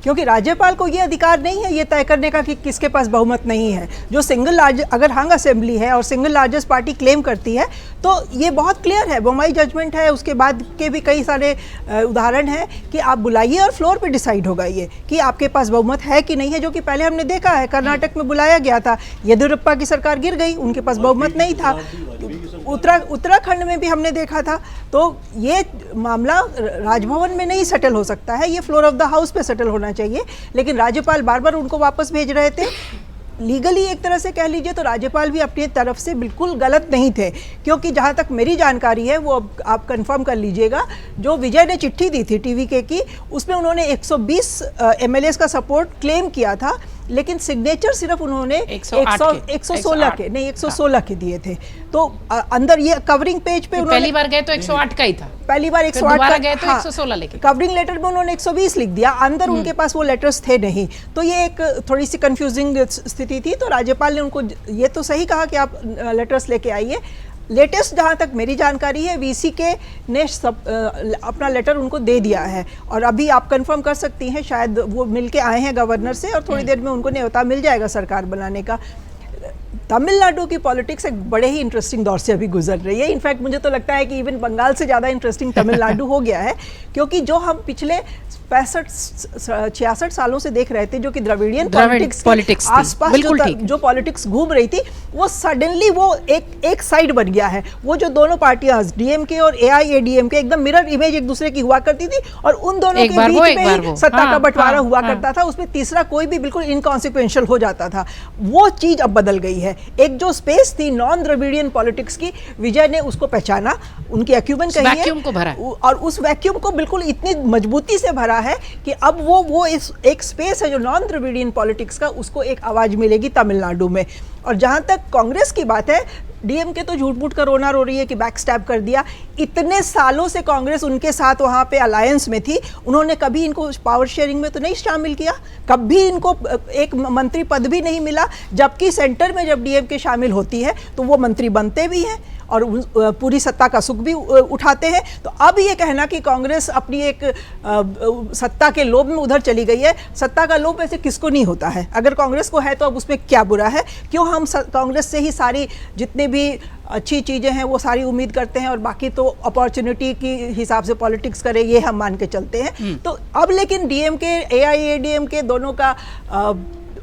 क्योंकि राज्यपाल को ये अधिकार नहीं है ये तय करने का कि किसके पास बहुमत नहीं है। जो सिंगल लार्जेस्ट, अगर हंग असेंबली है और सिंगल लार्जेस्ट पार्टी क्लेम करती है तो ये बहुत क्लियर है, बोमाई जजमेंट है, उसके बाद के भी कई सारे उदाहरण हैं कि आप बुलाइए और फ्लोर पे डिसाइड होगा ये कि आपके पास बहुमत है कि नहीं है, जो कि पहले हमने देखा है। कर्नाटक में बुलाया गया था, येदियुरप्पा की सरकार गिर गई, उनके पास बहुमत नहीं था। उत्तराखंड में भी हमने देखा था। तो ये मामला राजभवन में नहीं सेटल हो सकता है, ये फ्लोर ऑफ द हाउस पे सेटल होना चाहिए। लेकिन राज्यपाल बार बार उनको वापस भेज रहे थे। लीगली एक तरह से कह लीजिए तो राज्यपाल भी अपनी तरफ से बिल्कुल गलत नहीं थे, क्योंकि जहाँ तक मेरी जानकारी है वो आप कंफर्म कर लीजिएगा, जो विजय ने चिट्ठी दी थी टीवीके की, उसमें उन्होंने 120 एमएलएस का सपोर्ट क्लेम किया था, लेकिन सिग्नेचर सिर्फ उन्होंने 116 के नहीं 116 के दिए थे। तो अंदर ये कवरिंग पेज पे उन्होंने पहली बार गए तो 108 का ही था, पहली बार 108 का गए तो 116 लेके कवरिंग लेटर में उन्होंने 120 लिख दिया, अंदर उनके पास वो लेटर्स थे नहीं। तो ये एक थोड़ी सी कंफ्यूजिंग स्थिति थी। तो राज्यपाल ने उनको ये तो सही कहा कि आप लेटर्स लेके आइए। लेटेस्ट जहाँ तक मेरी जानकारी है वीसीके ने अपना लेटर उनको दे दिया है, और अभी आप कंफर्म कर सकती हैं, शायद वो मिलके आए हैं गवर्नर से और थोड़ी देर में उनको न्योता मिल जाएगा सरकार बनाने का। तमिलनाडु की पॉलिटिक्स एक बड़े ही इंटरेस्टिंग दौर से अभी गुजर रही है। इनफैक्ट मुझे तो लगता है कि इवन बंगाल से ज़्यादा इंटरेस्टिंग तमिलनाडु हो गया है, क्योंकि जो हम पिछले 65-66 सालों से देख रहे थे, जो कि द्रविडियन पॉलिटिक्स आसपास जो पॉलिटिक्स घूम रही थी, वो सडनली वो एक साइड बन गया है। वो जो दोनों पार्टियां डीएमके और एआईएडीएमके एकदम मिरर इमेज एक दूसरे की हुआ करती थी, और उन दोनों के बीच में ही सत्ता का बंटवारा हुआ करता था। उसमें तीसरा कोई भी बिल्कुल इनकॉन्सिक्वेंशियल हो जाता था। वो चीज अब बदल गई है। एक जो स्पेस थी नॉन द्रविडियन पॉलिटिक्स की, विजय ने उसको पहचाना, उनकी एक्यूमेंट कही है, और उस वैक्यूम को बिल्कुल इतनी मजबूती से भरा है कि अब वो इस एक स्पेस है जो नॉन द्रविडियन पॉलिटिक्स का, उसको एक आवाज मिलेगी तमिलनाडु में। और जहां तक कांग्रेस की बात है, डीएमके तो झूठ मूठ का रोना रो रही है कि बैक स्टैब कर दिया। इतने सालों से कांग्रेस उनके साथ वहाँ पे अलायंस में थी, उन्होंने कभी इनको पावर शेयरिंग में तो नहीं शामिल किया, कभी इनको एक मंत्री पद भी नहीं मिला, जबकि सेंटर में जब डीएमके शामिल होती है तो वो मंत्री बनते भी हैं और पूरी सत्ता का सुख भी उठाते हैं। तो अब ये कहना कि कांग्रेस अपनी एक सत्ता के लोभ में उधर चली गई है, सत्ता का लोभ वैसे किसको नहीं होता है, अगर कांग्रेस को है तो अब उसमें क्या बुरा है? क्यों हम कांग्रेस से ही सारी जितने भी अच्छी चीज़ें हैं वो सारी उम्मीद करते हैं, और बाकी तो अपॉर्चुनिटी की हिसाब से पॉलिटिक्स करे, ये हम मान के चलते हैं। तो अब लेकिन डीएमके एआईएडीएमके दोनों का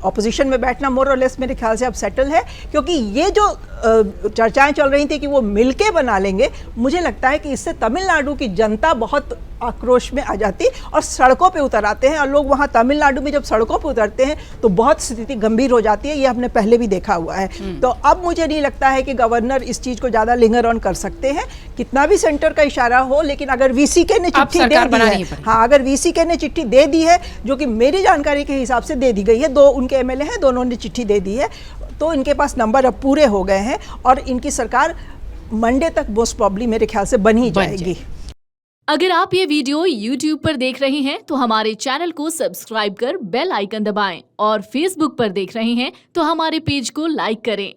ऑपोजिशन में बैठना मोर और लेस मेरे ख्याल से अब सेटल है, क्योंकि ये जो चर्चाएं चल रही थी कि वो मिलके बना लेंगे, मुझे लगता है कि इससे तमिलनाडु की जनता बहुत आक्रोश में आ जाती और सड़कों पे उतर आते हैं। और लोग वहाँ तमिलनाडु में जब सड़कों पे उतरते हैं तो बहुत स्थिति गंभीर हो जाती है, ये हमने पहले भी देखा हुआ है। तो अब मुझे नहीं लगता है कि गवर्नर इस चीज़ को ज़्यादा लिंगर ऑन कर सकते हैं, कितना भी सेंटर का इशारा हो। लेकिन अगर वीसीके ने चिट्ठी दे दी है, हाँ, अगर वीसीके ने चिट्ठी दे दी है, जो कि मेरी जानकारी के हिसाब से दे दी गई है, 2 उनके एमएलए हैं, दोनों ने चिट्ठी दे दी है, तो इनके पास नंबर अब पूरे हो गए हैं और इनकी सरकार मंडे तक मोस्ट प्रॉब्ली मेरे ख्याल से बन ही जाएगी। अगर आप ये वीडियो YouTube पर देख रहे हैं तो हमारे चैनल को सब्सक्राइब कर बेल आइकन दबाएं, और Facebook पर देख रहे हैं तो हमारे पेज को लाइक करें।